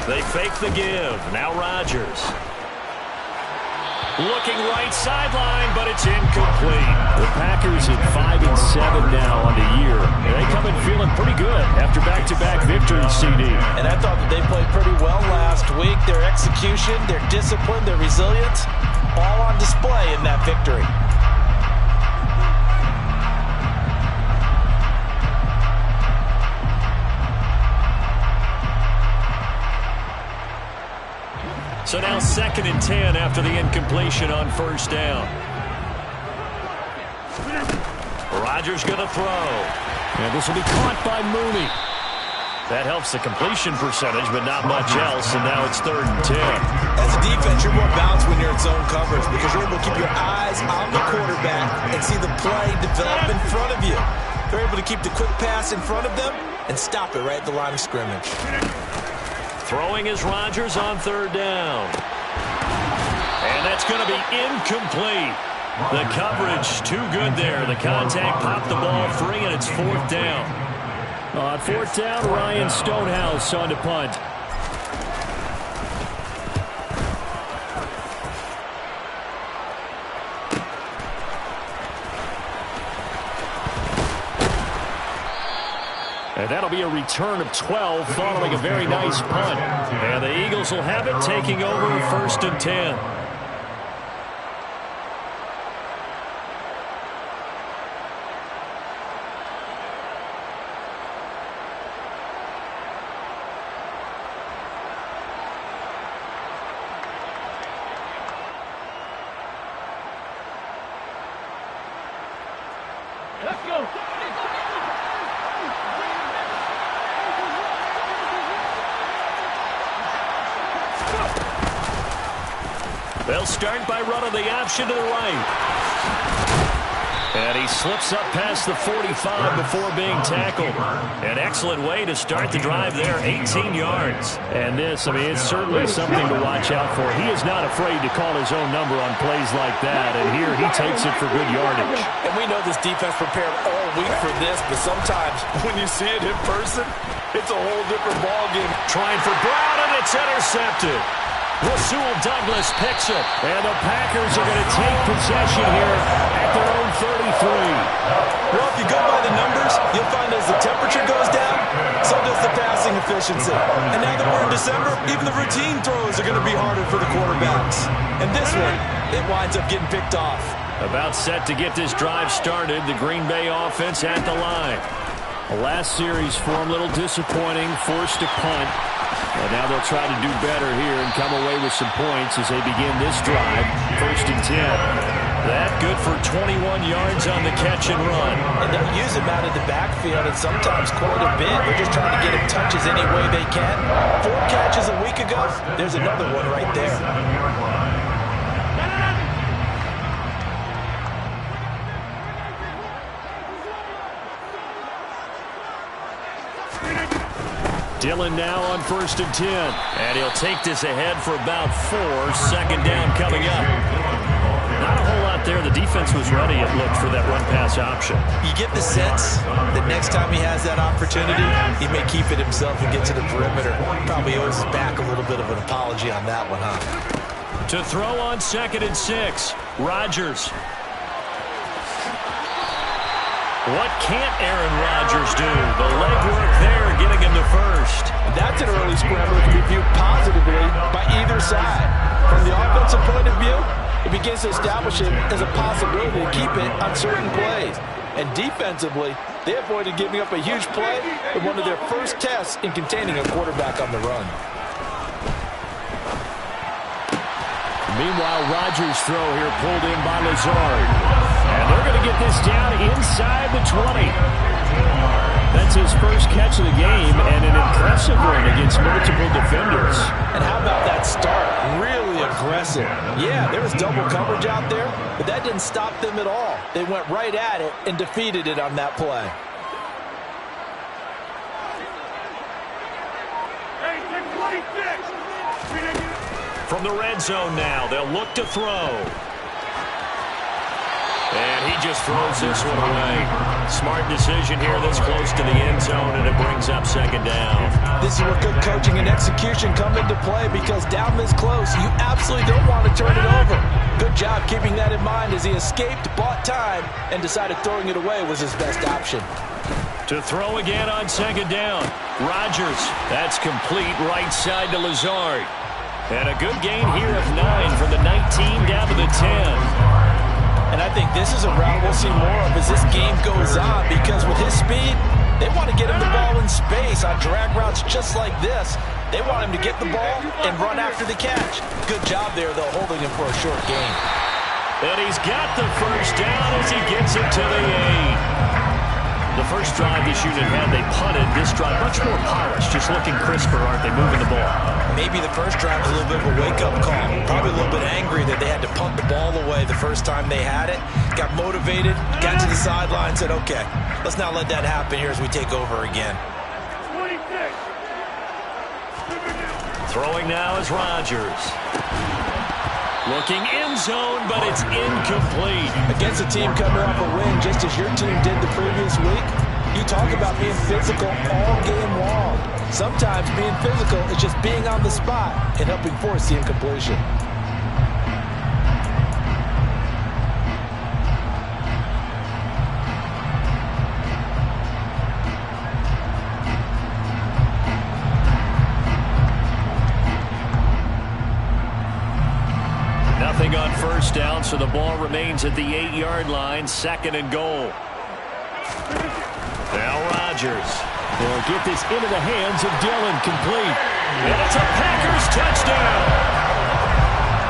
They fake the give. Now Rodgers. Looking right sideline, but it's incomplete. The Packers at 5-7 now on the year. They come in feeling pretty good after back-to-back victories, CD. And I thought that they played pretty well last week. Their execution, their discipline, their resilience, all on display in that victory. So now 2nd and 10 after the incompletion on first down. Rodgers going to throw. And this will be caught by Mooney. That helps the completion percentage, but not much else, and now it's 3rd and 10. As a defense, you're more balanced when you're in zone coverage because you're able to keep your eyes on the quarterback and see the play develop in front of you. They're able to keep the quick pass in front of them and stop it right at the line of scrimmage. Throwing is Rodgers on 3rd down. And that's going to be incomplete. The coverage too good there. The contact popped the ball free, and it's 4th down. On 4th down, Ryan Stonehouse on to punt. And that'll be a return of 12 following a very nice punt. And the Eagles will have it, taking over 1st and 10. Let's go. They'll start by running the option to the right. And he slips up past the 45 before being tackled. An excellent way to start the drive there, 18 yards. And this, I mean, it's certainly something to watch out for. He is not afraid to call his own number on plays like that, and here he takes it for good yardage. And we know this defense prepared all week for this, but sometimes when you see it in person, it's a whole different ballgame. Trying for Brown, and it's intercepted. Rasul Douglas picks it. And the Packers are going to take possession here at their own 33. Well, if you go by the numbers, you'll find as the temperature goes down, so does the passing efficiency. And now that we're in December, even the routine throws are going to be harder for the quarterbacks. And this one, it winds up getting picked off. About set to get this drive started, the Green Bay offense at the line. The last series for him, a little disappointing, forced to punt. And now they'll try to do better here and come away with some points as they begin this drive. 1st and 10. That good for 21 yards on the catch and run. And they'll use him out of the backfield and sometimes quite a bit. They're just trying to get him touches any way they can. 4 catches a week ago. There's another one right there. Dillon now on 1st and 10. And he'll take this ahead for about 4. 2nd down coming up. Not a whole lot there. The defense was ready, it looked, for that run-pass option. You get the sense that next time he has that opportunity, he may keep it himself and get to the perimeter. Probably owes his back a little bit of an apology on that one, huh? To throw on 2nd and 6. Rodgers. What can't Aaron Rodgers do? The legwork there getting him to 1st. That's an early scrambler that can be viewed positively by either side. From the offensive point of view, it begins to establish it as a possibility to keep it on certain plays. And defensively, they avoided giving up a huge play with one of their first tests in containing a quarterback on the run. Meanwhile, Rodgers' throw here pulled in by Lazard. And they're going to get this down inside the 20. That's his first catch of the game and an impressive one against multiple defenders. And how about that start? Really aggressive. Yeah, there was double coverage out there, but that didn't stop them at all. They went right at it and defeated it on that play. From the red zone now, they'll look to throw. And he just throws this one away. Smart decision here this close to the end zone, and it brings up second down. This is where good coaching and execution come into play, because down this close, you absolutely don't want to turn it over. Good job keeping that in mind as he escaped, bought time, and decided throwing it away was his best option. To throw again on second down. Rodgers. That's complete right side to Lazard. And a good gain here of 9 from the 19 down to the 10. And I think this is a route we'll see more of as this game goes on, because with his speed, they want to get him the ball in space on drag routes just like this. They want him to get the ball and run after the catch. Good job there, though, holding him for a short gain. And he's got the first down as he gets it to the 8. The first drive this unit had, they punted. This drive, much more polished, just looking crisper, aren't they, moving the ball? Maybe the first drive was a little bit of a wake-up call. Probably a little bit angry that they had to punt the ball away the first time they had it. Got motivated, got to the sideline, said, okay, let's not let that happen here as we take over again. Throwing now is Rodgers. Looking end zone, but it's incomplete. Against a team coming off a win, just as your team did the previous week, you talk about being physical all game long. Sometimes being physical is just being on the spot and helping force the incompletion. Nothing on first down, so the ball remains at the 8-yard line, second and goal. Now Rodgers. They'll get this into the hands of Dillon, complete. And it's a Packers touchdown.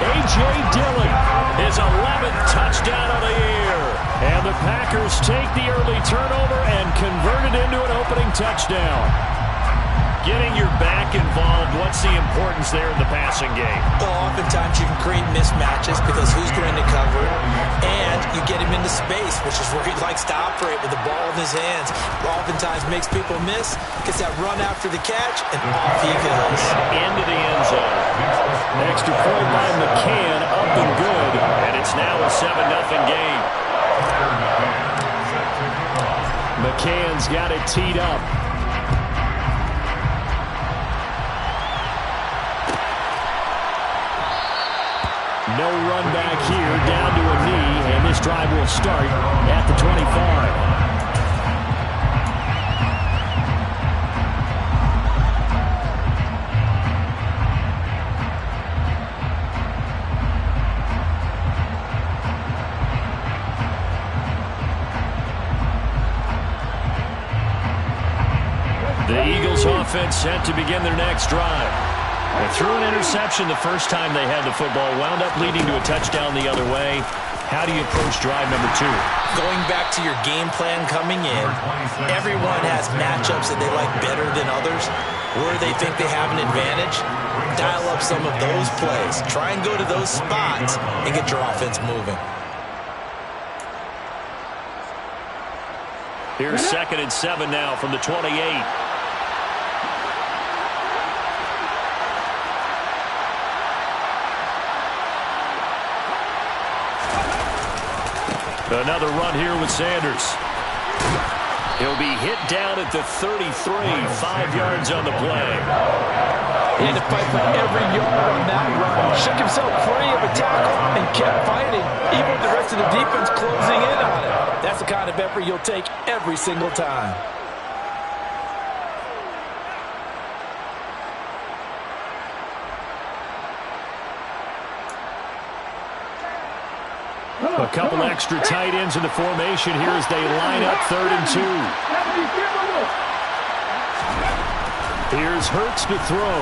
A.J. Dillon. His 11th touchdown of the year. And the Packers take the early turnover and convert it into an opening touchdown. Getting your back involved, what's the importance there in the passing game? Well, oftentimes you can create mismatches because who's going to cover, and you get him into space, which is where he likes to operate with the ball in his hands. Oftentimes makes people miss, gets that run after the catch, and off he goes. Into the end zone. Extra point by McCann, up and good. And it's now a 7-0 game. McCann's got it teed up. No run back here, down to a knee, and this drive will start at the 25. The Eagles offense set to begin their next drive. They threw an interception the first time they had the football, wound up leading to a touchdown the other way. How do you approach drive number 2? Going back to your game plan coming in, everyone has matchups that they like better than others. Where they think they have an advantage, dial up some of those plays. Try and go to those spots and get your offense moving. Here's 2nd and 7 now from the 28. Another run here with Sanders. He'll be hit down at the 33, 5 yards on the play. He had to fight for every yard on that run. Shook himself free of a tackle and kept fighting, even with the rest of the defense closing in on it. That's the kind of effort you'll take every single time. A couple extra tight ends in the formation here as they line up 3rd and 2. Here's Hurts to throw.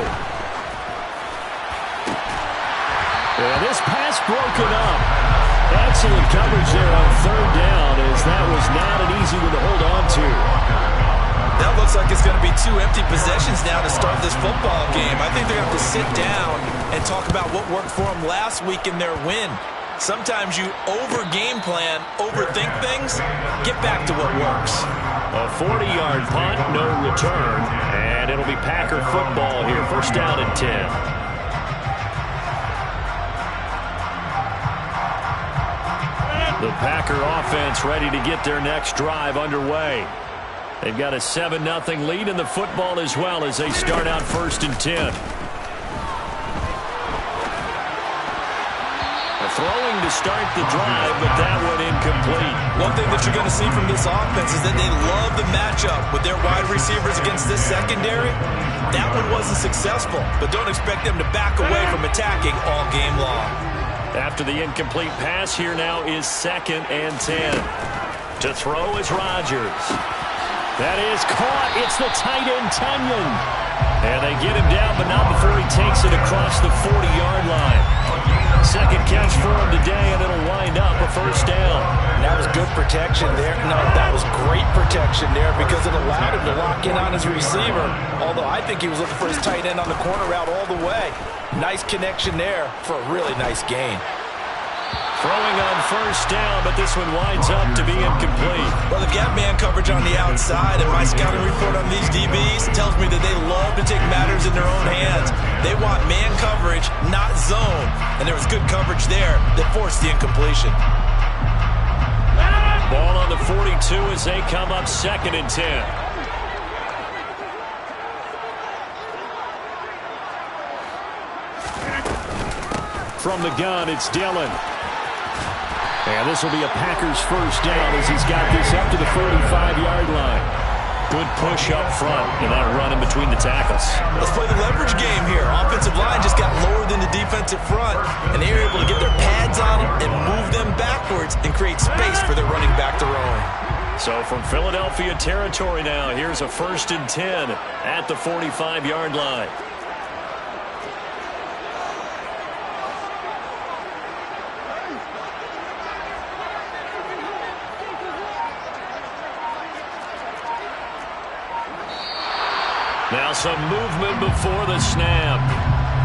And this pass broken up. Excellent coverage there on 3rd down, as that was not an easy one to hold on to. That looks like it's going to be 2 empty possessions now to start this football game. I think they're going to have to sit down and talk about what worked for them last week in their win. Sometimes you over-game plan, overthink things, get back to what works. A 40-yard punt, no return, and it'll be Packer football here. 1st down and 10. The Packer offense ready to get their next drive underway. They've got a 7-0 lead in the football as well as they start out 1st and 10. Throwing to start the drive, but that one incomplete. One thing that you're going to see from this offense is that they love the matchup with their wide receivers against this secondary. That one wasn't successful, but don't expect them to back away from attacking all game long. After the incomplete pass, here now is 2nd and 10. To throw is Rodgers. That is caught. It's the tight end, Tunyon. And they get him down, but not before he takes it across the 40-yard line. Second catch for him today, and it'll wind up a 1st down. That was good protection there. No, that was great protection there because it allowed him to lock in on his receiver. Although I think he was looking for his tight end on the corner route all the way. Nice connection there for a really nice gain. Throwing on 1st down, but this one winds up to be incomplete. Well, they've got man coverage on the outside, and my scouting report on these DBs tells me that they love to take matters in their own hands. They want man coverage, not zone, and there was good coverage there that forced the incompletion. Ball on the 42 as they come up 2nd and 10. From the gun, it's Dillon. And this will be a Packers 1st down as he's got this up to the 45-yard line. Good push up front and that run in between the tackles. Let's play the leverage game here. Offensive line just got lower than the defensive front, and they were able to get their pads on them and move them backwards and create space for their running back to roam. So from Philadelphia territory now, here's a 1st and 10 at the 45-yard line. Now some movement before the snap.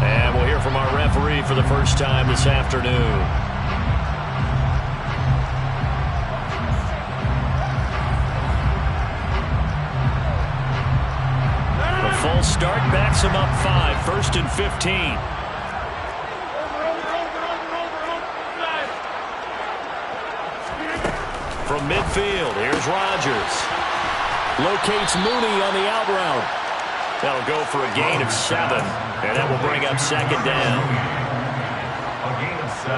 And we'll hear from our referee for the first time this afternoon. The full start backs him up 5, 1st and 15. From midfield, here's Rodgers. Locates Mooney on the out route. That'll go for a gain of 7, and that will bring up 2nd down. A gain of 7.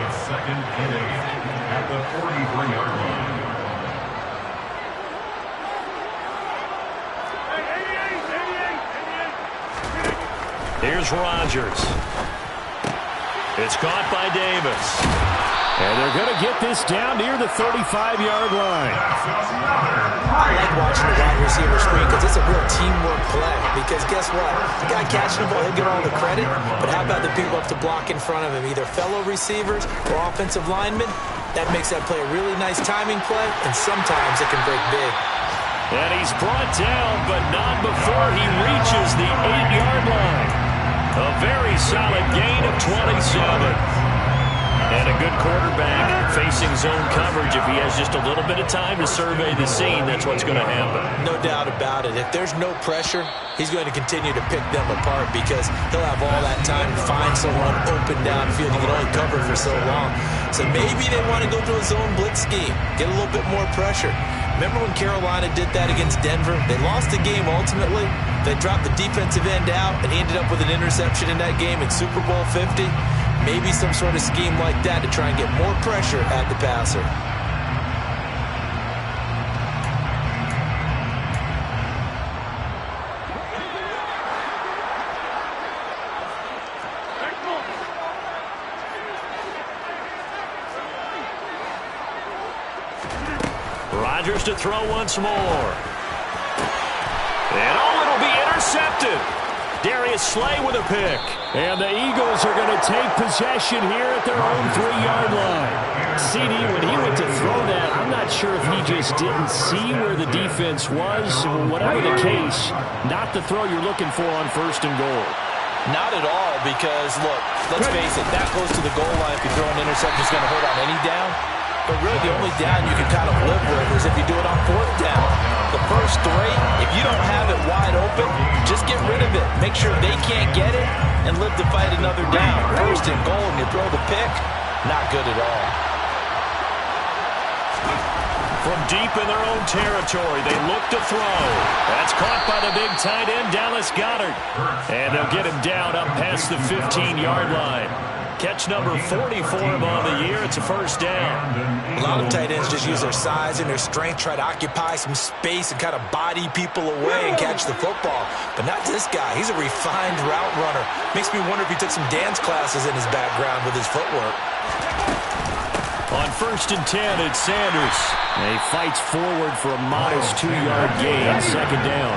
It's 2nd and 8 at the 43-yard line. Here's Rodgers. It's caught by Davis. And they're going to get this down near the 35-yard line. I like watching the wide receiver screen because it's a real teamwork play. Because guess what? The guy catching the ball, he'll get all the credit. But how about the people up to block in front of him? Either fellow receivers or offensive linemen. That makes that play a really nice timing play. And sometimes it can break big. And he's brought down, but not before he reaches the 8-yard line. A very solid gain of 27. And a good quarterback facing zone coverage. If he has just a little bit of time to survey the scene, that's what's going to happen. No doubt about it. If there's no pressure, he's going to continue to pick them apart because he'll have all that time to find someone open downfield. He can only cover for so long. So maybe they want to go to a zone blitz scheme, get a little bit more pressure. Remember when Carolina did that against Denver? They lost the game ultimately. They dropped the defensive end out, and he ended up with an interception in that game in Super Bowl 50. Maybe some sort of scheme like that to try and get more pressure at the passer. Rodgers to throw once more. And it'll be intercepted. Darius Slay with a pick. And the Eagles are going to take possession here at their own 3-yard line. CD, when he went to throw that, I'm not sure if he just didn't see where the defense was. Whatever the case, not the throw you're looking for on 1st and goal. Not at all because, look, let's face it, that goes to the goal line. If you throw an interception, it's going to hurt on any down. But really, the only down you can kind of live with is if you do it on 4th down. The first 3, if you don't have it wide open, just get rid of it. Make sure they can't get it and live to fight another down. 1st and goal, and you throw the pick, not good at all. From deep in their own territory, they look to throw. That's caught by the big tight end, Dallas Goedert. And they'll get him down up past the 15-yard line. Catch number 44 of on the year. It's a first down. A lot of tight ends just use their size and their strength, try to occupy some space and kind of body people away and catch the football. But not this guy. He's a refined route runner. Makes me wonder if he took some dance classes in his background with his footwork. On 1st and 10, it's Sanders. And he fights forward for a modest 2-yard gain, second down.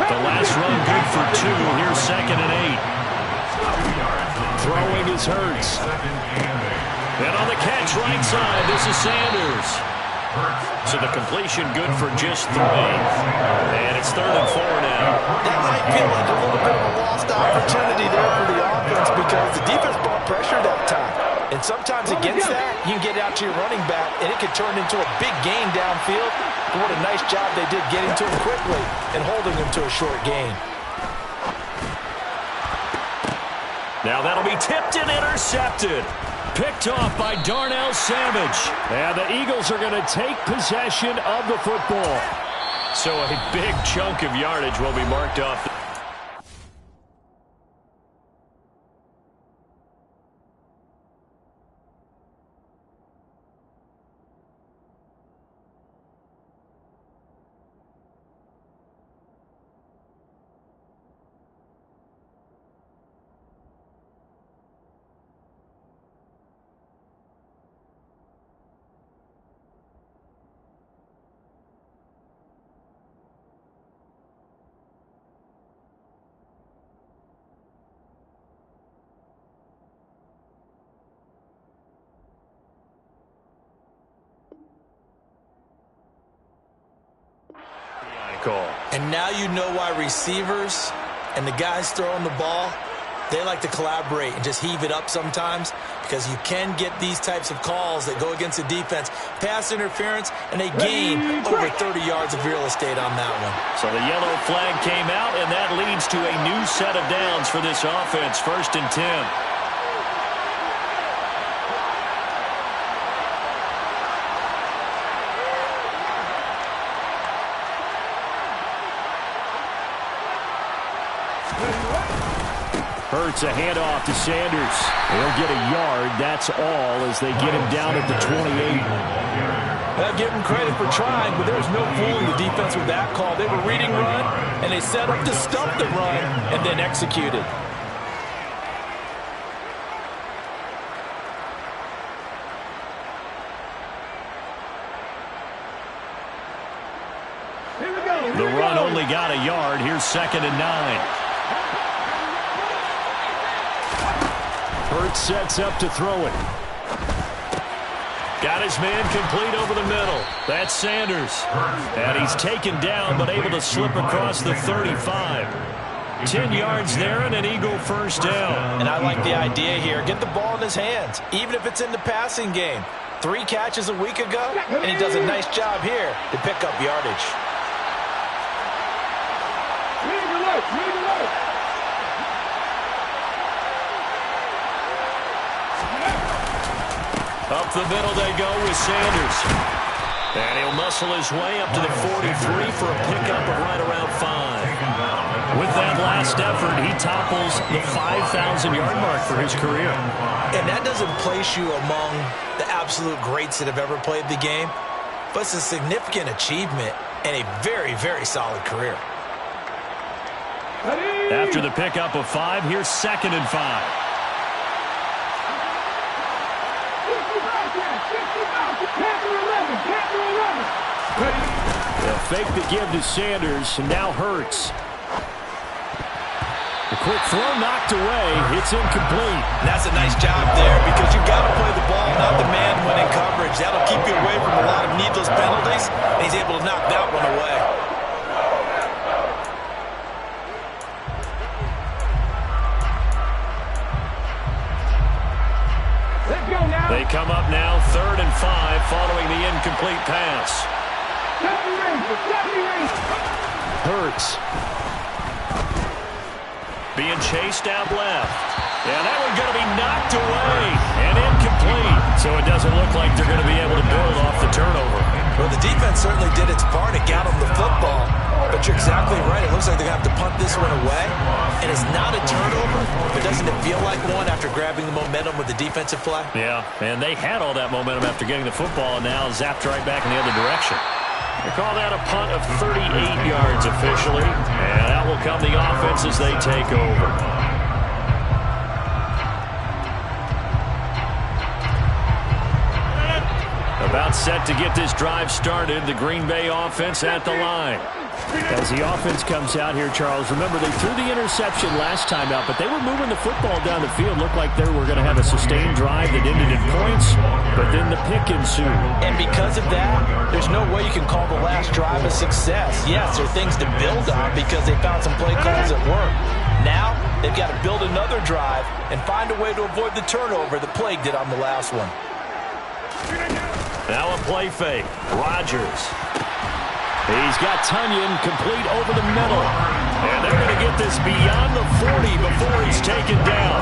The last run good for 2. Here's 2nd and 8. Throwing is Hurts. And on the catch right side, this is Sanders. So the completion good for just 3. And it's 3rd and 4 now. That might feel like a little bit of a lost opportunity there for the offense because the defense brought pressure that time. And sometimes against that, you can get out to your running back, and it can turn into a big gain downfield. But what a nice job they did getting to him quickly and holding him to a short gain. Now that'll be tipped and intercepted. Picked off by Darnell Savage. And the Eagles are going to take possession of the football. So a big chunk of yardage will be marked off. And now you know why receivers and the guys throwing the ball, they like to collaborate and just heave it up sometimes because you can get these types of calls that go against the defense. Pass interference, and they gain over 30 yards of real estate on that one. So the yellow flag came out, and that leads to a new set of downs for this offense. 1st and 10. Hurts a handoff to Sanders. He'll get a yard. That's all as they get him down at the 28. I'll give him credit for trying, but there was no fooling the defense with that call. They were reading run, and they set up to stump the run and then executed. The run only got a yard. Here's 2nd and 9. Hurts sets up to throw it. Got his man complete over the middle. That's Sanders. And he's taken down but able to slip across the 35. 10 yards there and an Eagle first down. And I like the idea here. Get the ball in his hands, even if it's in the passing game. 3 catches a week ago, and he does a nice job here to pick up yardage. Up the middle they go with Sanders. And he'll muscle his way up to the 43 for a pickup of right around 5. With that last effort, he topples the 5,000-yard mark for his career. And that doesn't place you among the absolute greats that have ever played the game, but it's a significant achievement and a very, very solid career. After the pickup of 5, here's 2nd and 5. They'll fake the give to Sanders, and now Hurts. The quick throw knocked away. It's incomplete. And that's a nice job there because you've got to play the ball, not the man when in coverage. That'll keep you away from a lot of needless penalties, and he's able to knock that one away. They come up now 3rd and 5 following the incomplete pass. Hurts. Being chased out left. Yeah, that one's going to be knocked away and incomplete. So it doesn't look like they're going to be able to build off the turnover. Well, the defense certainly did its part. It got them the football. But you're exactly right. It looks like they're going to have to punt this one away. And it's not a turnover, but doesn't it feel like one after grabbing the momentum with the defensive play? Yeah, and they had all that momentum after getting the football and now zapped right back in the other direction. They call that a punt of 38 yards officially. And out will come the offense as they take over. About set to get this drive started. The Green Bay offense at the line. As the offense comes out here, Charles, remember they threw the interception last time out, but they were moving the football down the field. Looked like they were going to have a sustained drive that ended in points, but then the pick ensued. And because of that, there's no way you can call the last drive a success. Yes, there are things to build on because they found some play calls that work. Now, they've got to build another drive and find a way to avoid the turnover that plagued it on the last one. Now a play fake. Rodgers. He's got Tunyon complete over the middle. And they're going to get this beyond the 40 before he's taken down.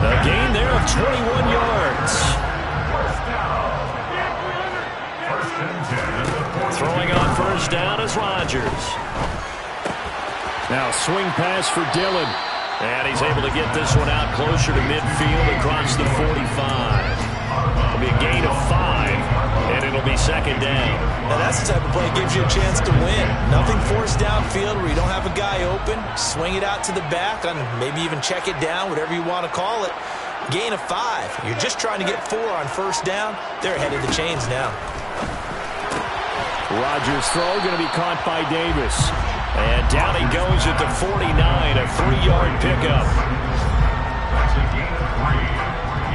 A gain there of 21 yards. Throwing on first down is Rodgers. Now swing pass for Dillon. And he's able to get this one out closer to midfield across the 45. It'll be a gain of 5, and it'll be second down. Now that's the type of play that gives you a chance to win. Nothing forced downfield where you don't have a guy open. Swing it out to the back, and maybe even check it down, whatever you want to call it. Gain of 5. You're just trying to get 4 on first down. They're ahead of the chains now. Rodgers' throw going to be caught by Davis. And down he goes at the 49, a 3-yard pickup. That's a gain of 3.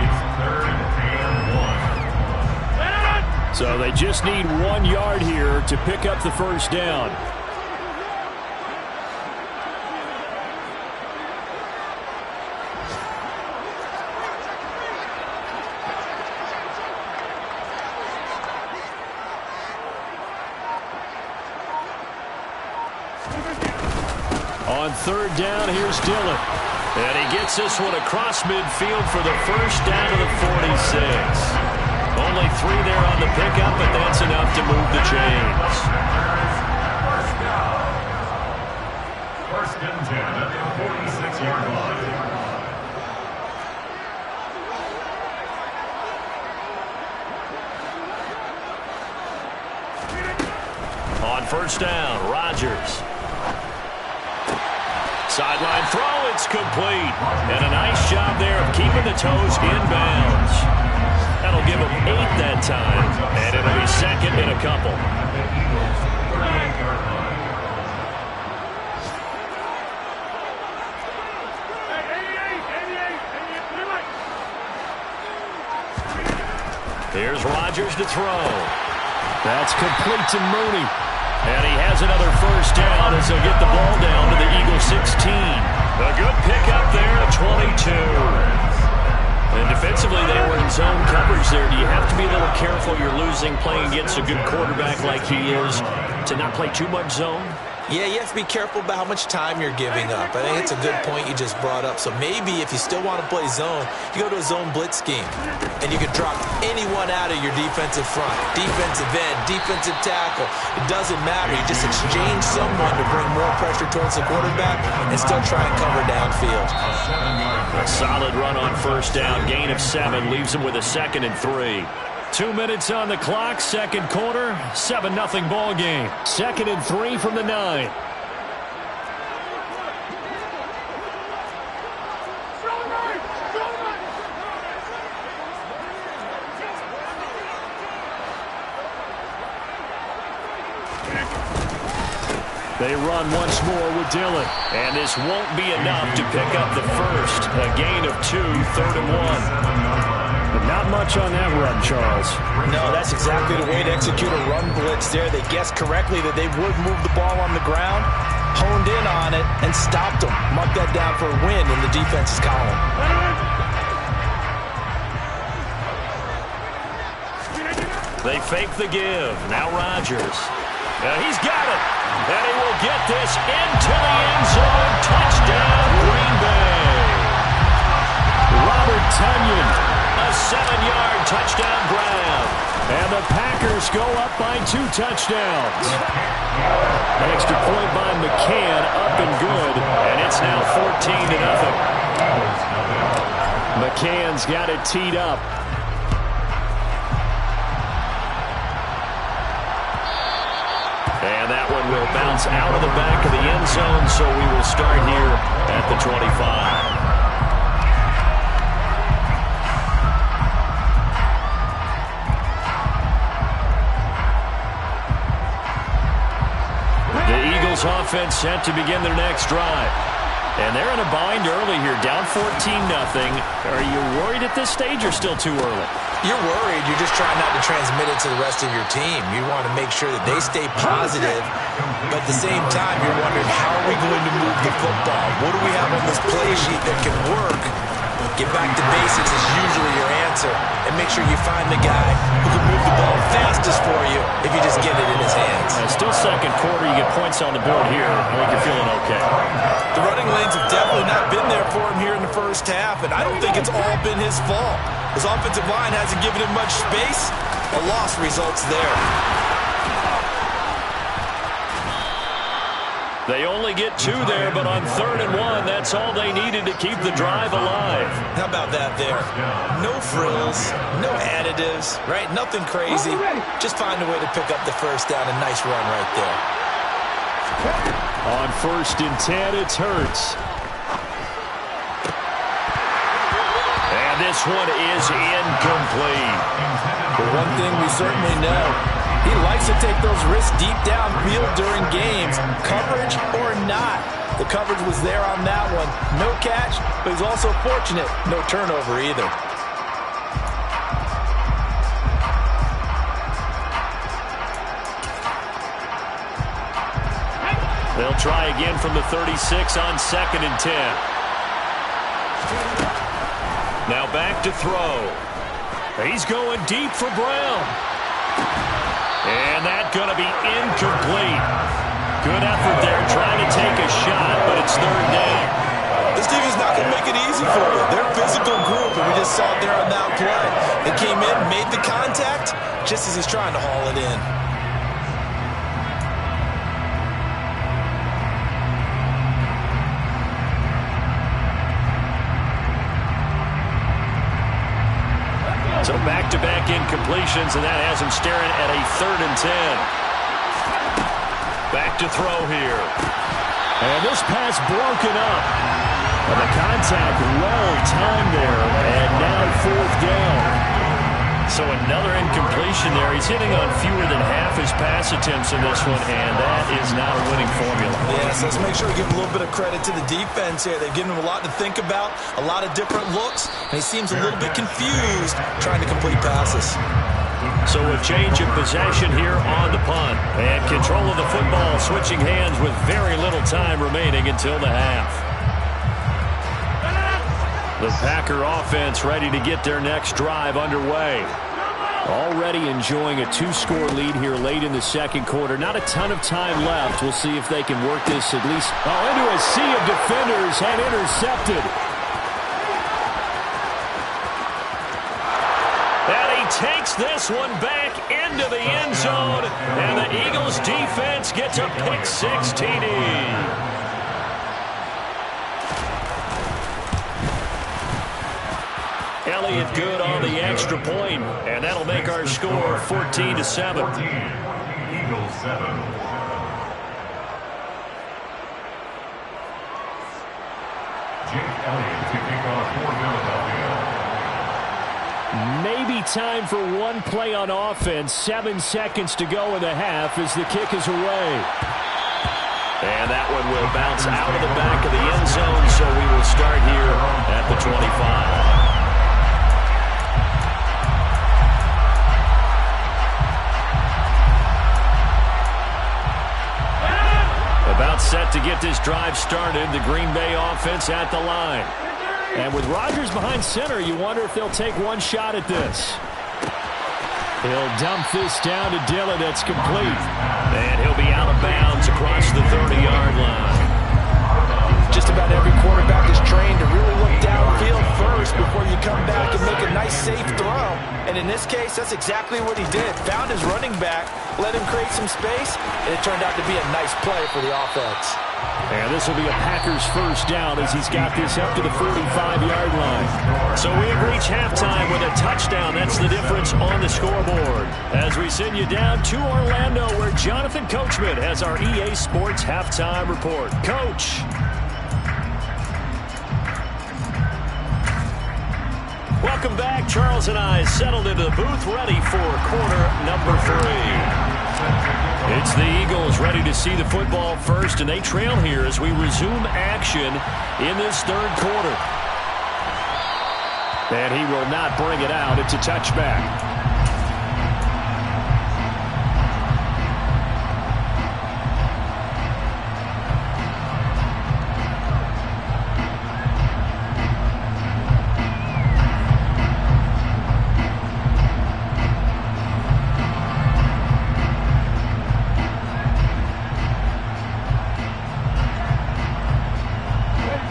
It's 3rd and 1. So they just need 1 yard here to pick up the first down. On third down, here's Dillon. And he gets this one across midfield for the first down of the 46. Only 3 there on the pickup, but that's enough to move the chains. First and 10 at the 46-yard line. On first down, Rodgers. Sideline throw, it's complete. And a nice job there of keeping the toes inbounds. That'll give him 8 that time, and it'll be second in a couple. Here's Rodgers to throw. That's complete to Mooney. And he has another first down as he'll get the ball down to the Eagles 16. A good pickup there at 22. And defensively, they were in zone coverage there. Do you have to be a little careful? You're losing playing against a good quarterback like he is to not play too much zone? Yeah, you have to be careful about how much time you're giving up. I think it's a good point you just brought up. So maybe if you still want to play zone, you go to a zone blitz scheme. And you can drop anyone out of your defensive front. Defensive end, defensive tackle. It doesn't matter. You just exchange someone to bring more pressure towards the quarterback and still try and cover downfield. A solid run on first down. Gain of 7 leaves him with a 2nd and 3. 2 minutes on the clock, second quarter, 7-0 ball game. 2nd and 3 from the 9. They run once more with Dillon. And this won't be enough to pick up the first. A gain of 2, 3rd and 1. But not much on that run, Charles. No, that's exactly the way to execute a run blitz there. They guessed correctly that they would move the ball on the ground, honed in on it, and stopped them. Mark that down for a win in the defense's column. They fake the give. Now Rodgers. He's got it. And he will get this into the end zone. Touchdown, Green Bay. Robert Tunyon. A 7-yard touchdown grab. And the Packers Eagles go up by 2 touchdowns. An extra point by McCann, up and good, and it's now 14-0. McCann's got it teed up. And that one will bounce out of the back of the end zone, so we will start here at the 25. Offense set to begin their next drive. And they're in a bind early here, down 14-0. Are you worried at this stage or still too early? You're worried. You're just trying not to transmit it to the rest of your team. You want to make sure that they stay positive, but at the same time, you're wondering, how are we going to move the football? What do we have on this play sheet that can work? Get back to basics is usually your answer, and make sure you find the guy who can move the ball fastest for you if you just get it in his hands. Still second quarter, you get points on the board here. I think you're feeling okay. The running lanes have definitely not been there for him here in the first half, and I don't think it's all been his fault. His offensive line hasn't given him much space. A loss results there. They only get 2 there, but on 3rd and 1, that's all they needed to keep the drive alive. How about that there? No frills, no additives, right? Nothing crazy. Just find a way to pick up the first down. A nice run right there. On 1st and 10, it's Hurts. And this one is incomplete. But one thing we certainly know, he likes to take those risks deep downfield during games, coverage or not. The coverage was there on that one. No catch, but he's also fortunate. No turnover either. They'll try again from the 36 on 2nd and 10. Now back to throw. He's going deep for Brown. And that's going to be incomplete. Good effort there trying to take a shot, but it's 3rd down. This defense is not going to make it easy for you. They're a physical group, and we just saw it there on that play. They came in, made the contact, just as he's trying to haul it in. So back-to-back incompletions, and that has him staring at a 3rd and 10. Back to throw here. And this pass broken up. And the contact well-timed there, and now 4th down. So another incompletion there. He's hitting on fewer than half his pass attempts in this one, and that is not a winning formula. Yes, let's make sure we give a little bit of credit to the defense here. They've given him a lot to think about, a lot of different looks, and he seems a little bit confused trying to complete passes. So a change of possession here on the punt. And control of the football switching hands with very little time remaining until the half. The Packer offense ready to get their next drive underway. Already enjoying a 2-score lead here late in the 2nd quarter. Not a ton of time left. We'll see if they can work this at least into a sea of defenders and intercepted. And he takes this one back into the end zone. And the Eagles defense gets a pick-6 TD. Elliott good on the extra point, and that'll make our score 14-7. 14, Eagles 7. Jake Elliott to kick off for Philadelphia. Maybe time for one play on offense. 7 seconds to go in the half as the kick is away. And that one will bounce out of the back of the end zone, so we will start here at the 25. About set to get this drive started. The Green Bay offense at the line. And with Rodgers behind center, you wonder if they'll take one shot at this. He'll dump this down to Dillon. That's complete. And he'll be out of bounds across the 30-yard line. Just about every quarterback is trained to really look downfield first before you come back and make a nice nice, safe throw. And in this case, that's exactly what he did. Found his running back, let him create some space, and it turned out to be a nice play for the offense. And this will be a Packers first down as he's got this up to the 45-yard line. So we have reached halftime with a touchdown. That's the difference on the scoreboard. As we send you down to Orlando, where Jonathan Coachman has our EA Sports halftime report. Coach. Welcome back. Charles and I settled into the booth, ready for quarter number 3. It's the Eagles ready to see the football first, and they trail here as we resume action in this third quarter. And he will not bring it out. It's a touchback.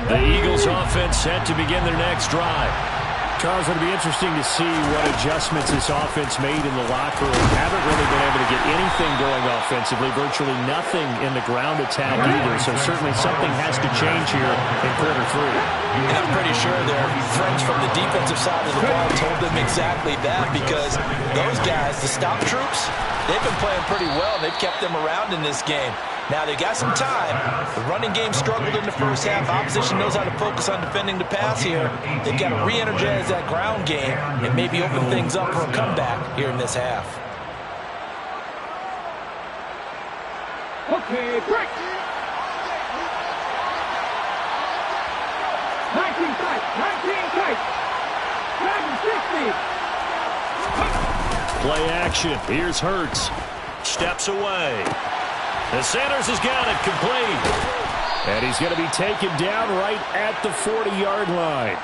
The Eagles offense set to begin their next drive. Charles, it'll be interesting to see what adjustments this offense made in the locker room. Haven't really been able to get anything going offensively, virtually nothing in the ground attack either, so certainly something has to change here in quarter 3. And I'm pretty sure their friends from the defensive side of the ball told them exactly that, because those guys, the stop troops, they've been playing pretty well. They've kept them around in this game. Now, they got some time. The running game struggled in the first half. Opposition knows how to focus on defending the pass here. They've got to re-energize that ground game and maybe open things up for a comeback here in this half. Okay, break. 19 tight, 19 tight. 60. Play action. Here's Hurts. Steps away. And Sanders has got it complete. And he's going to be taken down right at the 40-yard line.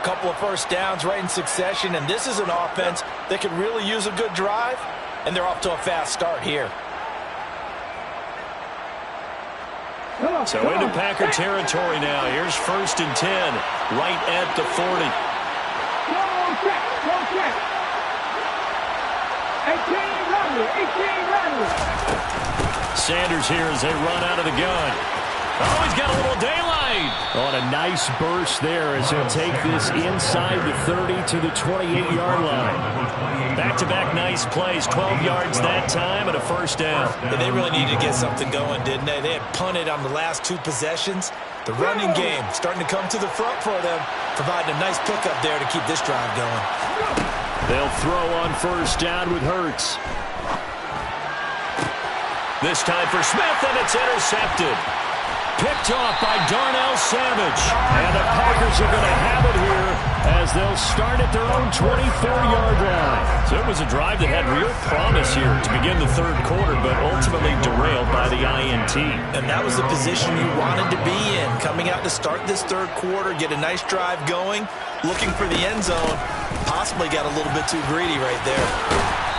Couple of first downs right in succession, and this is an offense that could really use a good drive, and they're off to a fast start here. So into Packer territory now. Here's 1st and 10, right at the 40. Go check. 18 runner. Sanders here as they run out of the gun. Oh, he's got a little daylight. On a nice burst there as he'll take this inside the 30 to the 28-yard line. Back-to-back nice plays, 12 yards that time and a first down. And they really needed to get something going, didn't they? They had punted on the last 2 possessions. The running game starting to come to the front for them, providing a nice pickup there to keep this drive going. They'll throw on first down with Hurts. This time for Smith, and it's intercepted. Picked off by Darnell Savage. And the Packers are going to have it here as they'll start at their own 24-yard line. So it was a drive that had real promise here to begin the third quarter, but ultimately derailed by the INT. And that was the position you wanted to be in. Coming out to start this third quarter, get a nice drive going, looking for the end zone. Possibly got a little bit too greedy right there.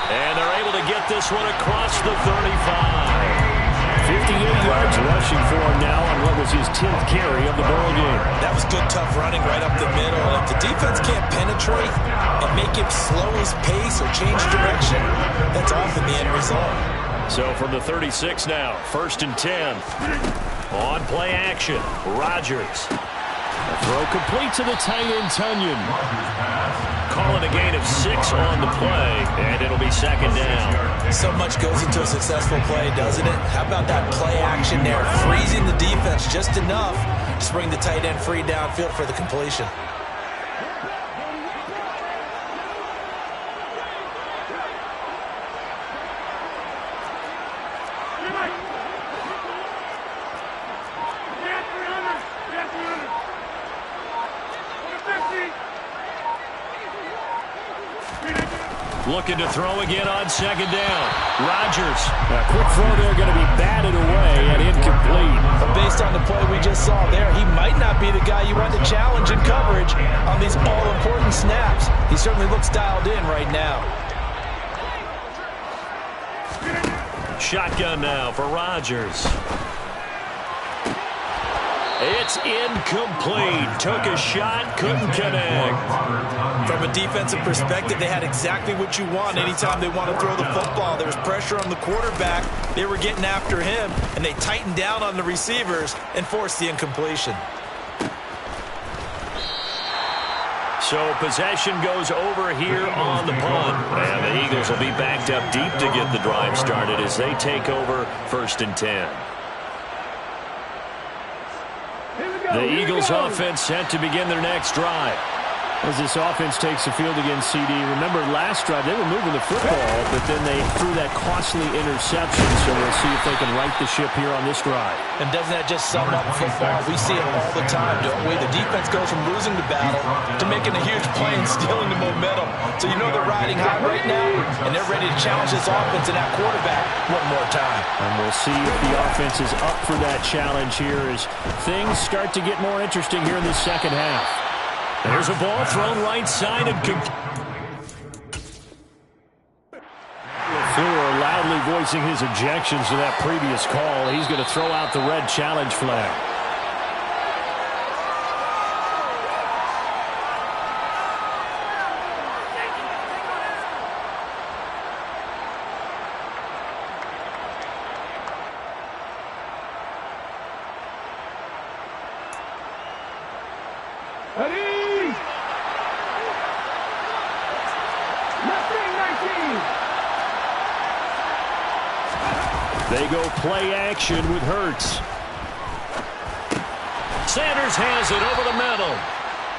And they're able to get this one across the 35. 58 yards rushing for him now on what was his 10th carry of the ball game. That was good, tough running right up the middle. And if the defense can't penetrate and make him slow his pace or change direction, that's often the end result. So from the 36 now, 1st and 10. On play action, Rodgers. A throw complete to the tight end, Tunyon. Calling a gain of 6 on the play, and it'll be 2nd down. So much goes into a successful play, doesn't it? How about that play action there? Freezing the defense just enough to bring the tight end free downfield for the completion. Looking to throw again on 2nd down. Rodgers. A quick throw there going to be batted away and incomplete. But based on the play we just saw there, he might not be the guy you want to challenge in coverage on these all-important snaps. He certainly looks dialed in right now. Shotgun now for Rodgers. It's incomplete. Took a shot, couldn't connect. From a defensive perspective, they had exactly what you want anytime they want to throw the football. There was pressure on the quarterback. They were getting after him, and they tightened down on the receivers and forced the incompletion. So possession goes over here on the punt. And the Eagles will be backed up deep to get the drive started as they take over 1st and 10. The Eagles offense set to begin their next drive. As this offense takes the field against CD, remember last drive they were moving the football, but then they threw that costly interception, so we'll see if they can right the ship here on this drive. And doesn't that just sum up football? We see it all the time, don't we? The defense goes from losing the battle to making a huge play and stealing the momentum. So you know they're riding high right now, and they're ready to challenge this offense and that quarterback one more time. And we'll see if the offense is up for that challenge here as things start to get more interesting here in the second half. There's a ball thrown right side and LaFleur loudly voicing his objections to that previous call. He's going to throw out the red challenge flag. They go play action with Hurts. Sanders has it over the middle.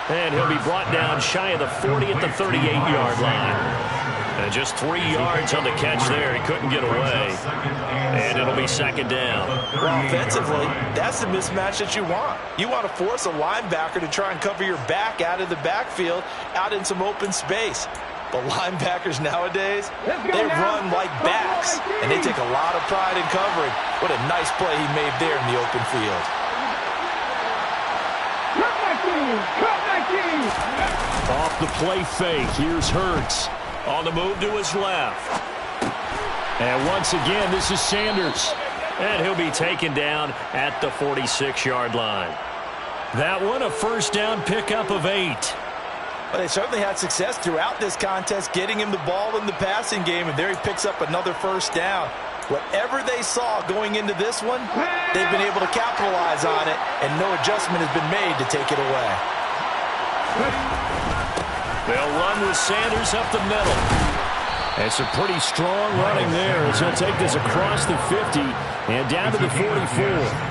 And he'll be brought down shy of the 40 at the 38-yard line. And just 3 yards on the catch there. He couldn't get away. And it'll be 2nd down. Well, offensively, that's the mismatch that you want. You want to force a linebacker to try and cover your back out of the backfield, out in some open space. But linebackers nowadays, they run like backs, and they take a lot of pride in covering. What a nice play he made there in the open field. Off the play fake, here's Hurts. On the move to his left. And once again, this is Sanders. And he'll be taken down at the 46-yard line. That one, a 1st down pickup of 8. Well, they certainly had success throughout this contest getting him the ball in the passing game, and there he picks up another 1st down. Whatever they saw going into this one, they've been able to capitalize on it, and no adjustment has been made to take it away. They'll run with Sanders up the middle. It's a pretty strong running there as he'll take this across the 50 and down to the 44.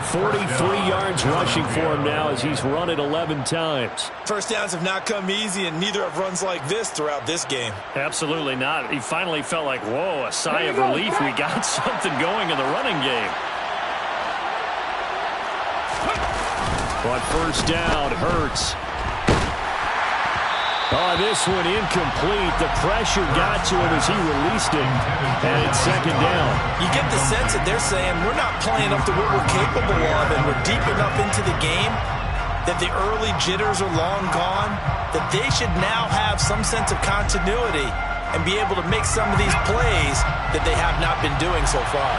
43 yards rushing for him now as he's run it 11 times. 1st downs have not come easy, and neither have runs like this throughout this game. Absolutely not. He finally felt like, whoa, a sigh of relief. We got something going in the running game. On 1st down, Hurts. Oh, this one incomplete. The pressure got to him as he released it. And it's 2nd down. You get the sense that they're saying we're not playing up to what we're capable of, and we're deep enough into the game that the early jitters are long gone, that they should now have some sense of continuity and be able to make some of these plays that they have not been doing so far.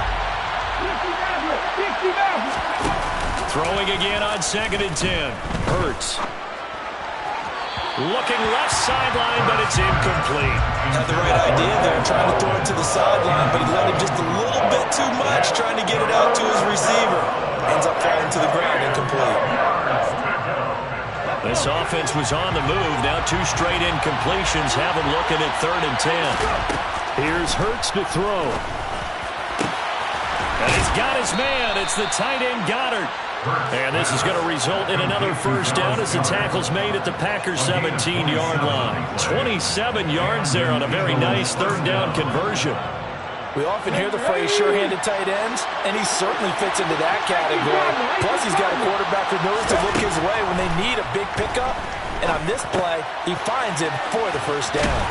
Throwing again on 2nd and 10. Hurts. Looking left sideline, but it's incomplete. Had the right idea there, trying to throw it to the sideline, but he let him just a little bit too much, trying to get it out to his receiver. Ends up falling to the ground, incomplete. This offense was on the move. Now 2 straight incompletions have him looking at 3rd and 10. Here's Hurts to throw. And he's got his man. It's the tight end Goddard. And this is going to result in another 1st down as the tackle's made at the Packers' 17-yard line. 27 yards there on a very nice 3rd down conversion. We often hear the phrase sure-handed tight ends, and he certainly fits into that category. Plus, he's got a quarterback who knows to look his way when they need a big pickup. And on this play, he finds him for the 1st down.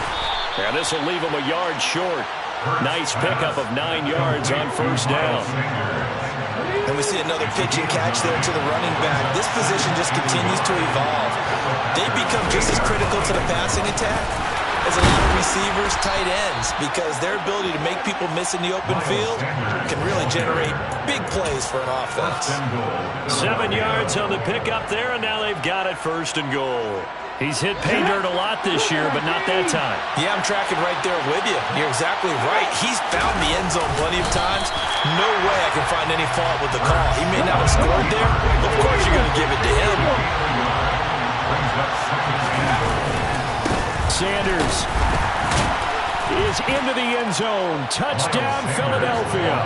And this will leave him a yard short. Nice pickup of 9 yards on 1st down. And we see another pitch and catch there to the running back. This position just continues to evolve. They become just as critical to the passing attack as a lot of receivers, tight ends, because their ability to make people miss in the open field can really generate big plays for an offense. 7 yards on the pickup there, and now they've got it 1st and goal. He's hit pay dirt a lot this year, but not that time. Yeah, I'm tracking right there with you. You're exactly right. He's found the end zone plenty of times. No way I can find any fault with the call. He may not have scored there. Of course you're going to give it to him. Sanders is into the end zone. Touchdown, Philadelphia.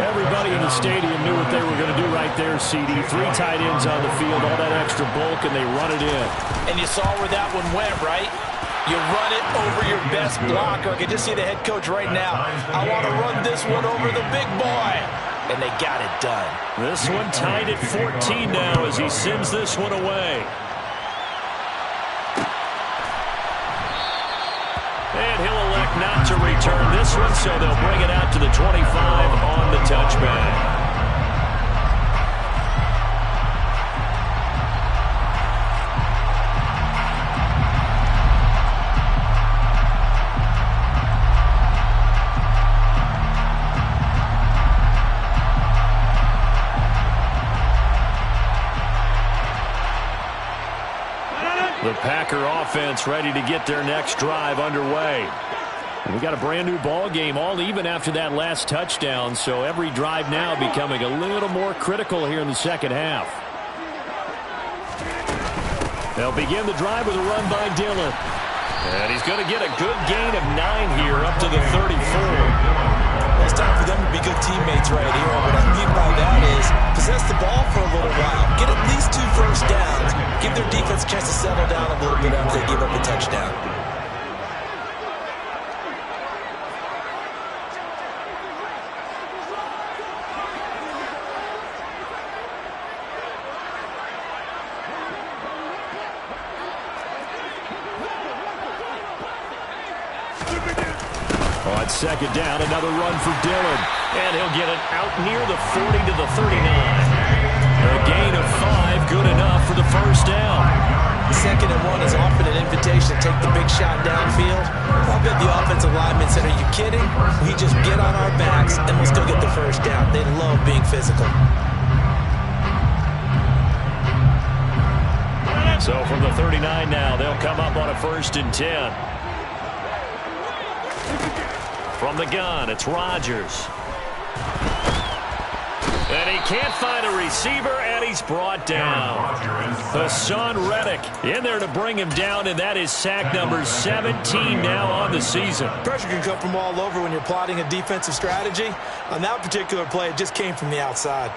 Everybody in the stadium knew what they were going to do right there, CD. 3 tight ends on the field, all that extra bulk, and they run it in. And you saw where that one went, right? You run it over your best blocker. I can just see the head coach right now. I want to run this one over the big boy. And they got it done. This one tied at 14 now as he sends this one away. And he'll elect not to return this one, so they'll bring it out to the 25 on the touchback. The Packer offense ready to get their next drive underway. We got a brand new ball game, all even after that last touchdown, so every drive now becoming a little more critical here in the second half. They'll begin the drive with a run by Dillon. And he's going to get a good gain of 9 here up to the 34. It's time for them to be good teammates right here. And what I mean by that is possess the ball for a little while. Get at least 2 first downs. Give their defense a chance to settle down a little bit after they give up a touchdown. On 2nd down, another run for Dillon. And he'll get it out near the 40 to the 39. A gain of 5, good enough for the first down. 2nd and 1 is often an invitation to take the big shot downfield. I bet the offensive lineman said, are you kidding? We just get on our backs and we'll still get the first down. They love being physical. So from the 39 now, they'll come up on a 1st and 10. From the gun, it's Rodgers. And he can't find a receiver, and he's brought down. Hassan Reddick in there to bring him down, and that is sack number 17 now on the season. Pressure can come from all over when you're plotting a defensive strategy. On that particular play, it just came from the outside.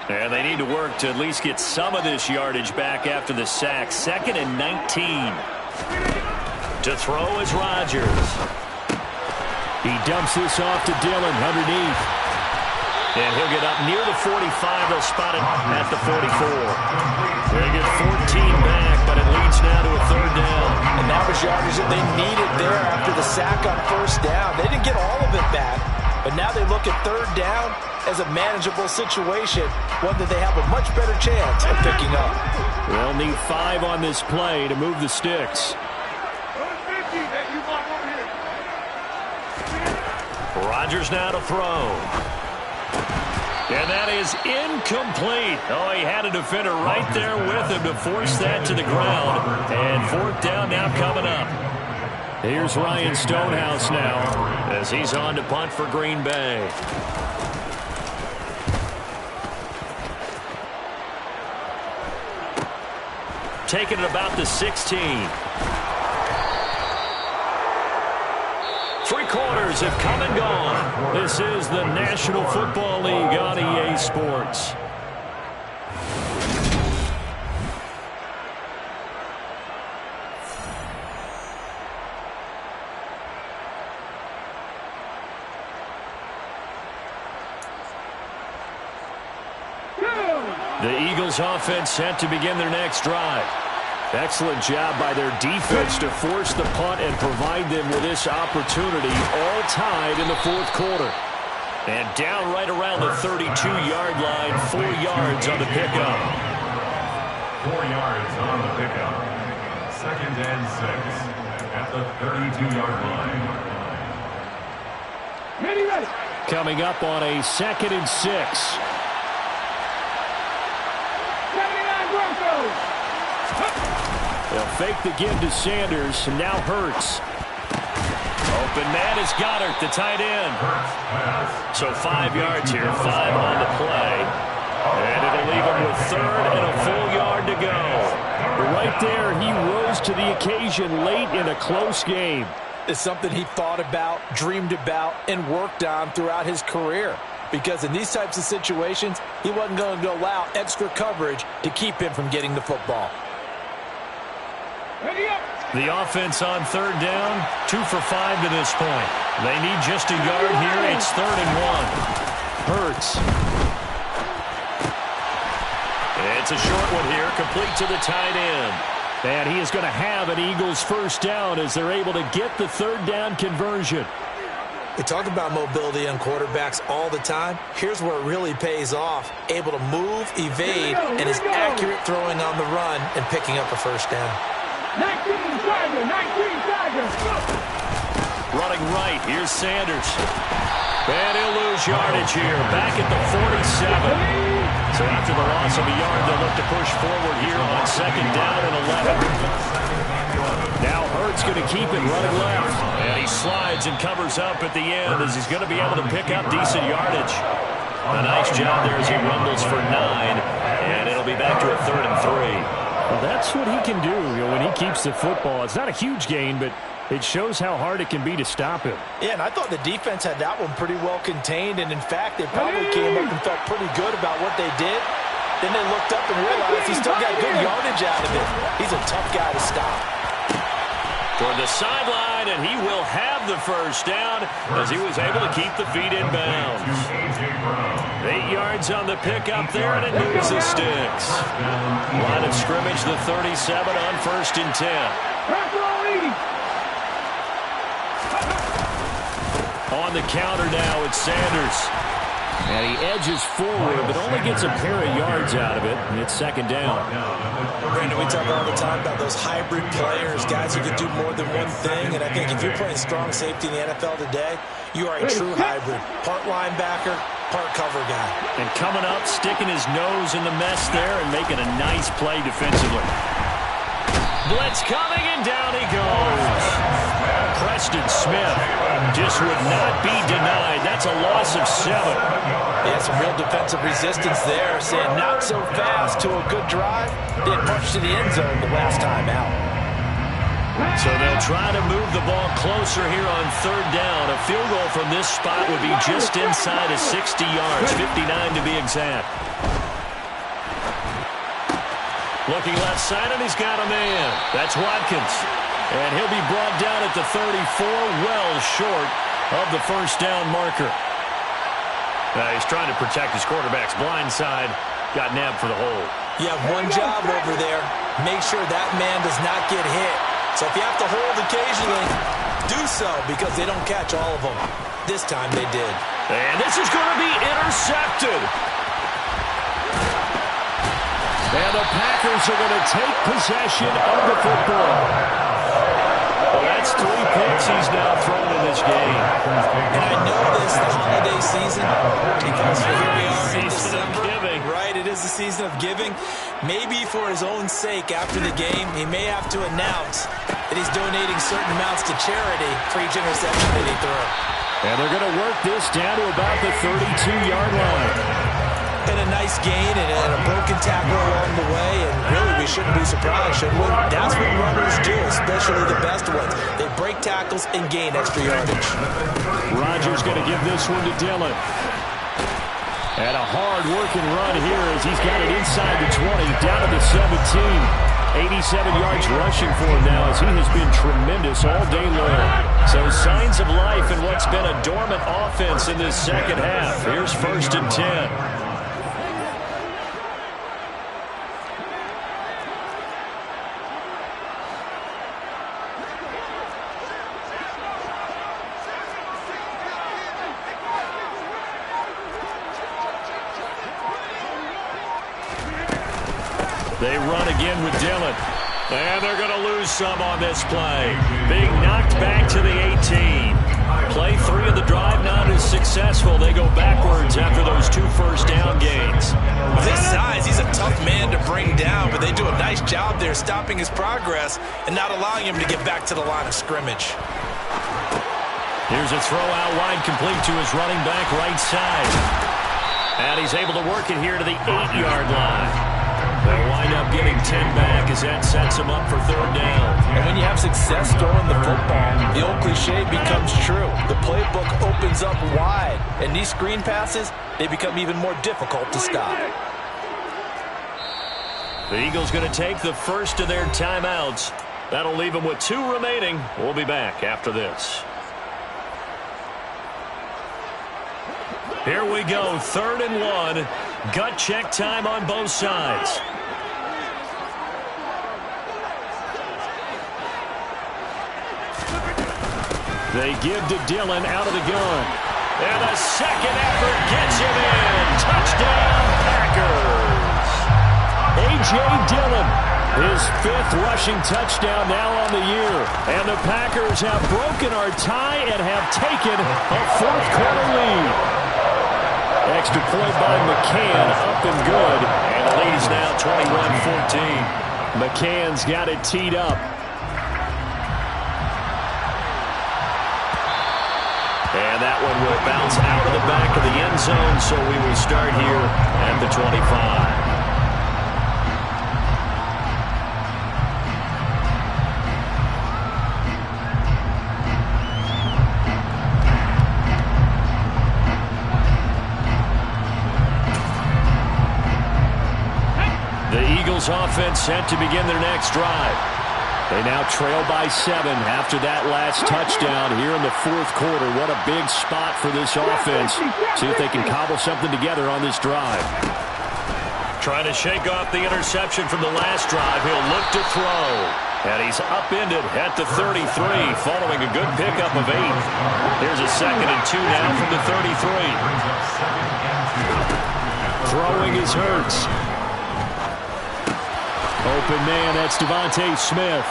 And they need to work to at least get some of this yardage back after the sack. 2nd and 19. To throw is Rodgers. He dumps this off to Dillon underneath. And he'll get up near the 45. They'll spot it at the 44. They get 14 back, but it leads now to a 3rd down. And that was yardage that they needed there after the sack on 1st down. They didn't get all of it back, but now they look at 3rd down as a manageable situation, one that they have a much better chance of picking up. They'll need 5 on this play to move the sticks. Rodgers now to throw. And that is incomplete. Oh, he had a defender right there with him to force that to the ground. And 4th down now coming up. Here's Ryan Stonehouse now as he's on to punt for Green Bay. Taking it about the 16. 3 quarters have come and gone. This is the National Football League on EA Sports. The Eagles offense set to begin their next drive. Excellent job by their defense to force the punt and provide them with this opportunity, all tied in the 4th quarter. And down right around the 32-yard line, 4 yards on the pickup. 4 yards on the pickup. 2nd and 6 at the 32-yard line. Ready. Coming up on a 2nd and 6. 79 Broncos. They'll fake the give to Sanders, and now Hurts. Open man is Goddard, the tight end. So 5 yards here, 5 on the play. And it'll leave him with 3rd and a full yard to go. Right there, he rose to the occasion late in a close game. It's something he thought about, dreamed about, and worked on throughout his career. Because in these types of situations, he wasn't going to allow extra coverage to keep him from getting the football. Ready up. The offense on 3rd down, 2 for 5 to this point. They need just a yard here. It's 3rd and 1. Hurts. It's a short one here, complete to the tight end. And he is going to have an Eagles first down as they're able to get the 3rd down conversion. We talk about mobility on quarterbacks all the time. Here's where it really pays off. Able to move, evade, and is accurate throwing on the run and picking up a first down. 19 Tiger. Running right, here's Sanders. And he'll lose yardage here, back at the 47. So after the loss of a yard, they'll look to push forward here on 2nd down and 11. Now Hurts going to keep it running left. And he slides and covers up at the end as he's going to be able to pick up decent yardage. A nice job there as he rumbles for 9. And it'll be back to a 3rd and 3. Well, that's what he can do, when he keeps the football. It's not a huge gain, but it shows how hard it can be to stop him. Yeah, and I thought the defense had that one pretty well contained, and in fact, they probably came up and felt pretty good about what they did. Then they looked up and realized he still got good yardage out of it. He's a tough guy to stop. Toward the sideline, and he will have the first down as he was able to keep the feet in bounds. 8 yards on the pickup there, and it moves the sticks. Line of scrimmage, the 37 on 1st and 10. On the counter now, it's Sanders. And he edges forward, but only gets a pair of yards out of it, and it's 2nd down. Brandon, we talk all the time about those hybrid players, guys who can do more than one thing, and I think if you're playing strong safety in the NFL today, you are a true hybrid. Part linebacker, part cover guy. And coming up, sticking his nose in the mess there and making a nice play defensively. Blitz coming, and down he goes. Preston Smith just would not be denied. That's a loss of 7. Yeah, some real defensive resistance there, saying not so fast to a good drive. They had punched to the end zone the last time out. So they'll try to move the ball closer here on 3rd down. A field goal from this spot would be just inside of 60 yards, 59 to be exact. Looking left side, and he's got a man. That's Watkins. And he'll be brought down at the 34, well short of the first down marker. He's trying to protect his quarterback's blind side. Got nabbed for the hold. You have one job over there. Make sure that man does not get hit. So if you have to hold occasionally, do so, because they don't catch all of them. This time they did. And this is going to be intercepted. And the Packers are going to take possession of the football. Well, that's 3 picks he's now thrown in this game. And I know this, the holiday season, because here we are in December. Giving. Right, it is the season of giving. Maybe for his own sake after the game, he may have to announce that he's donating certain amounts to charity for each interception that he threw. And they're going to work this down to about the 32-yard line. And a nice gain and a broken tackle along the way, and really we shouldn't be surprised, should we? That's what runners do, especially the best ones. They break tackles and gain extra yardage. Rodgers going to give this one to Dillon. And a hard-working run here as he's got it inside the 20, down to the 17. 87 yards rushing for him now as he has been tremendous all day long. So signs of life in what's been a dormant offense in this second half. Here's 1st and 10. They run again with Dillon. And they're going to lose some on this play. Being knocked back to the 18. Play 3 of the drive not as successful. They go backwards after those 2 first down gains. With his size, he's a tough man to bring down, but they do a nice job there stopping his progress and not allowing him to get back to the line of scrimmage. Here's a throw out wide, complete to his running back right side. And he's able to work it here to the 8-yard line. They'll wind up getting 10 back as that sets him up for 3rd down. And when you have success throwing the football, the old cliche becomes true. The playbook opens up wide, and these screen passes, they become even more difficult to stop. The Eagles going to take the first of their timeouts. That'll leave them with 2 remaining. We'll be back after this. Here we go, 3rd and 1. Gut check time on both sides. They give to Dillon out of the gun. And a second effort gets him in. Touchdown, Packers. A.J. Dillon, his 5th rushing touchdown now on the year. And the Packers have broken our tie and have taken a 4th quarter lead. Extra point by McCann, up and good. And the lead is now 21-14. McCann's got it teed up. And that one will bounce out of the back of the end zone, so we will start here at the 25. Offense set to begin their next drive. They now trail by 7 after that last touchdown here in the 4th quarter. What a big spot for this offense. See if they can cobble something together on this drive. Trying to shake off the interception from the last drive. He'll look to throw. And he's upended at the 33 following a good pickup of 8. Here's a 2nd and 2 now from the 33. Throwing is Hurts. Open man, that's Devontae Smith.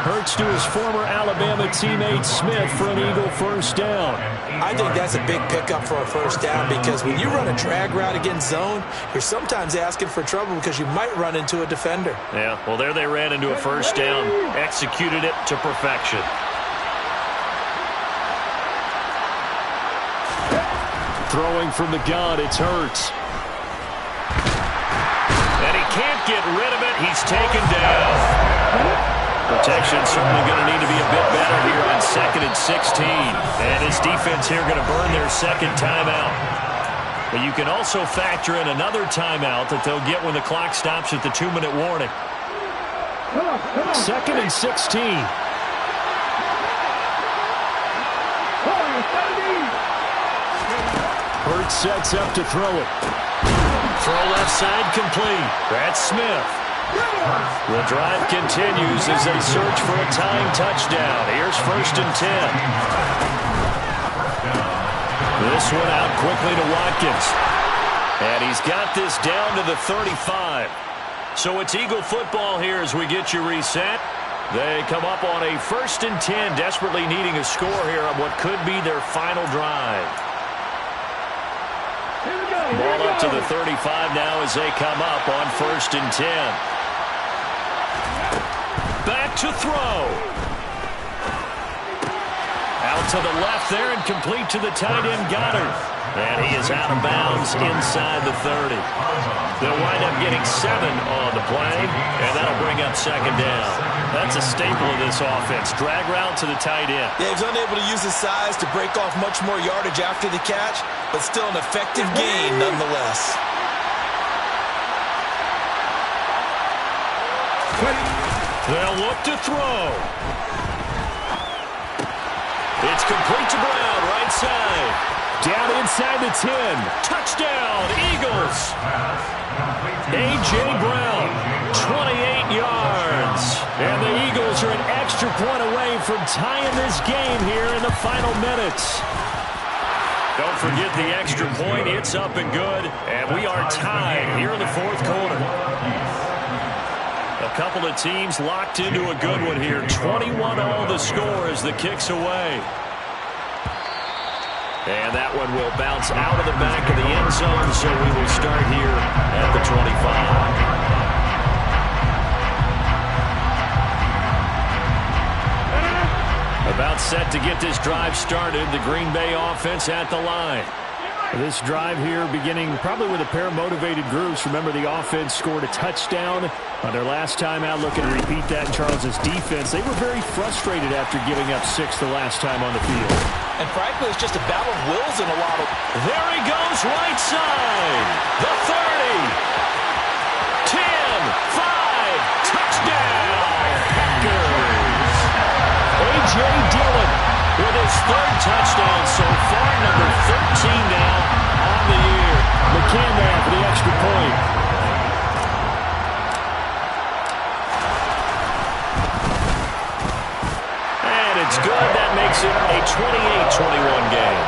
Hurts to his former Alabama teammate Smith for an Eagle first down. I think that's a big pickup for a first down because when you run a drag route against zone, you're sometimes asking for trouble because you might run into a defender. Yeah, well, there they ran into a first down, executed it to perfection. Throwing from the gun, it's Hurts. Can't get rid of it. He's taken down. Protection certainly going to need to be a bit better here on 2nd and 16. And his defense here going to burn their 2nd timeout. But you can also factor in another timeout that they'll get when the clock stops at the 2-minute warning. 2nd and 16. Hurts sets up to throw it. Throw left side complete. That's Smith. The drive continues as they search for a tying touchdown. Here's 1st and 10. This one out quickly to Watkins. And he's got this down to the 35. So it's Eagle football here as we get you reset. They come up on a 1st and 10, desperately needing a score here on what could be their final drive. Ball up to the 35 now as they come up on 1st and 10. Back to throw. Out to the left there and complete to the tight end Goddard. And he is out of bounds inside the 30. They'll wind up getting 7 on the play, and that'll bring up 2nd down. That's a staple of this offense. Drag route to the tight end. Yeah, he's unable to use his size to break off much more yardage after the catch, but still an effective gain nonetheless. They'll look to throw. It's complete to Brown, right side. Down inside the 10. Touchdown, Eagles. A.J. Brown, 28 yards. And the Eagles are an extra point away from tying this game here in the final minutes. Don't forget the extra point. It's up and good. And we are tied here in the 4th quarter. couple of teams locked into a good one here. 21-all the score as the kick's away. And that one will bounce out of the back of the end zone, so we will start here at the 25. About set to get this drive started. The Green Bay offense at the line. This drive here beginning probably with a pair of motivated groups. Remember, the offense scored a touchdown on their last time out. Looking to repeat that in Charles' defense. They were very frustrated after giving up 6 the last time on the field. And frankly, it's just a battle of wills in a lot of... There he goes, right side. The 30. 10, 5, touchdown, Packers. A.J. Dillon with his 3rd touchdown so far, number 13 now on the year. McCann there for the extra point. And it's good. That makes it a 28-21 game.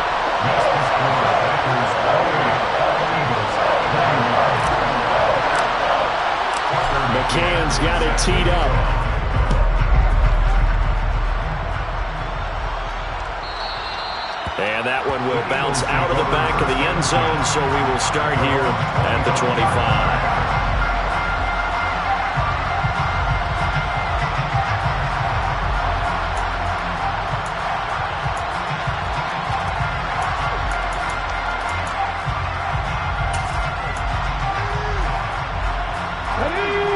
McCann's got it teed up. And that one will bounce out of the back of the end zone, so we will start here at the 25.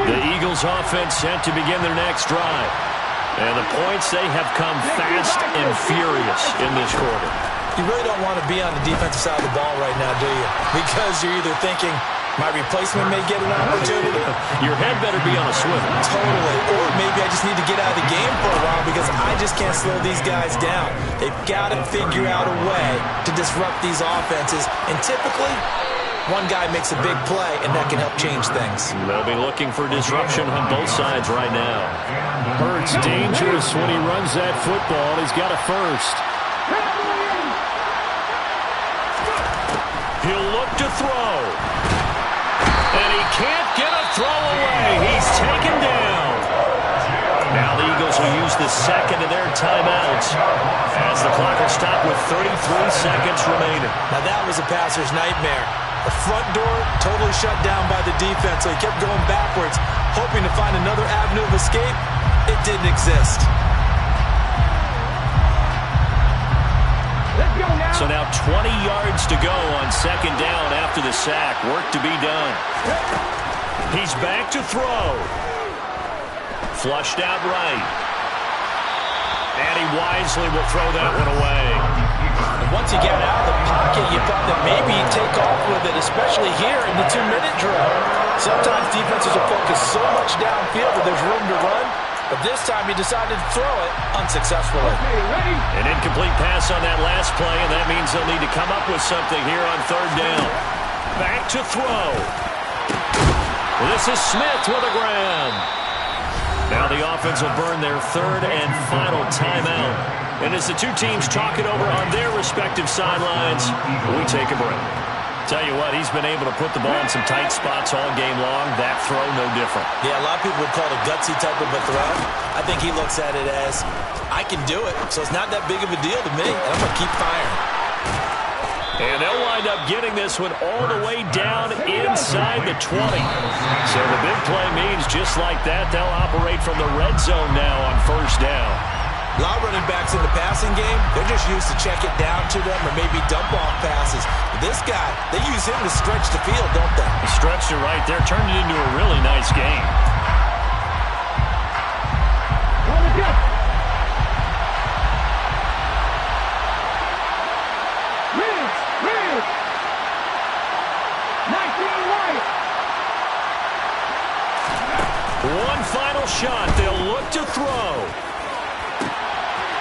The Eagles offense set to begin their next drive. And the points, they have come fast and furious in this quarter. You really don't want to be on the defensive side of the ball right now, do you? Because you're either thinking, my replacement may get an opportunity. Your head better be on a swivel. Totally. Or maybe I just need to get out of the game for a while because I just can't slow these guys down. They've got to figure out a way to disrupt these offenses. And typically, one guy makes a big play, and that can help change things. They'll be looking for disruption on both sides right now. Hurts dangerous when he runs that football. He's got a first. He'll look to throw. And he can't get a throw away. He's taken down. Now the Eagles will use the second of their timeouts as the clock will stop with 33 seconds remaining. Now that was a passer's nightmare. The front door totally shut down by the defense, so he kept going backwards, hoping to find another avenue of escape. It didn't exist. Let's go now. So now 20 yards to go on second down after the sack. Work to be done. He's back to throw. Flushed out right. And he wisely will throw that one away. And once he got out of the pocket, you thought that maybe he'd take off with it, especially here in the 2-minute drill. Sometimes defenses will focus so much downfield that there's room to run, but this time he decided to throw it unsuccessfully. Okay, ready? An incomplete pass on that last play, and that means they'll need to come up with something here on third down. Back to throw. This is Smith with a grab. Now the offense will burn their third and final timeout. And as the two teams talk it over on their respective sidelines, we take a break. Tell you what, he's been able to put the ball in some tight spots all game long. That throw, no different. Yeah, a lot of people would call it a gutsy type of a throw. I think he looks at it as, I can do it, so it's not that big of a deal to me, and I'm going to keep firing. And they'll wind up getting this one all the way down inside the 20. So the big play means just like that, they'll operate from the red zone now on first down. A lot of running backs in the passing game, they're just used to check it down to them or maybe dump off passes. But this guy, they use him to stretch the field, don't they? He stretched it right there, turned it into a really nice game. On the gut. Ridge. 19 right. One final shot. They'll look to throw.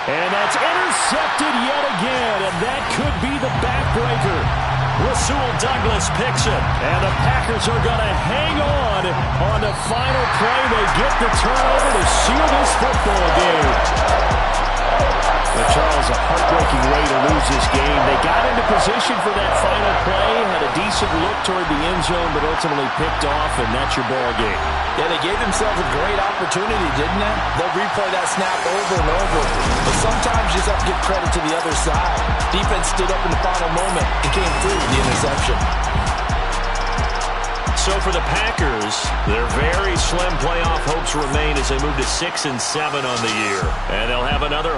And that's intercepted yet again, and that could be the backbreaker. Rasul Douglas picks it. And the Packers are going to hang on the final play. They get the turnover to seal this football game. But Charles, a heartbreaking way to lose this game. They got into position for that final play. Had a decent look toward the end zone, but ultimately picked off, and that's your ball game. Yeah, they gave themselves a great opportunity, didn't they? They'll replay that snap over and over. But sometimes you just have to give credit to the other side. Defense stood up in the final moment and came through with the interception. So for the Packers, their very slim playoff hopes remain as they move to 6-7 on the year. And they'll have another